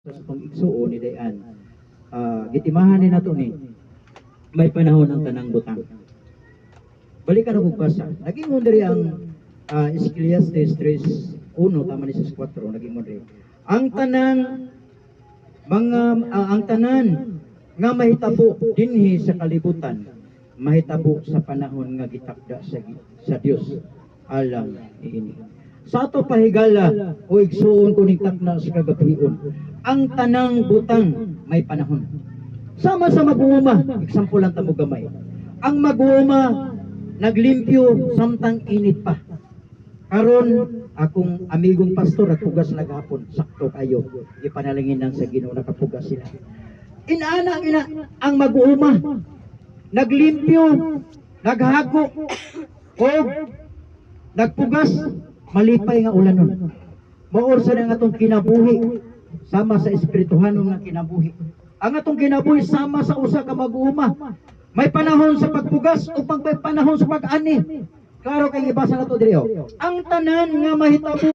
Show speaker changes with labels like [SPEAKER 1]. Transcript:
[SPEAKER 1] sa pag-igsuon ni Dayan, gitimahan ni nato ni may panahon ang tanang butang. Balikan ako basa. Naging mo diri ang Ecclesiastes 3:1 tama ni 4 naging mo diri. Ang tanan nga mahitabo dinhi sa kalibutan, mahitabo sa panahon nga gitakda sa Dios alang niini. Sa ato pahigala o igsuon ko ning takna sa kagabion, ang tanang butang may panahon. Sama sa mag-uuma, example lang tamo gamay. Ang mag-uuma naglimpyo samtang init pa. Karon akong amigong pastor at pugas naghapon, sakto kayo. Ipanalangin nang sa Ginoo nakapugas sila. Inaana ang mag-uuma naglimpyo, naghako o nagpugas, malipay nga ulanon. Maorsa na nga atong kinabuhi sama sa espirituhanon nga kinabuhi. Ang atong kinabuhi sama sa usa ka mag-uuma. May panahon sa pagpugas o may panahon sa pag-ani. Klaro kay ibasa nato diri. Ang tanan nga mahitabo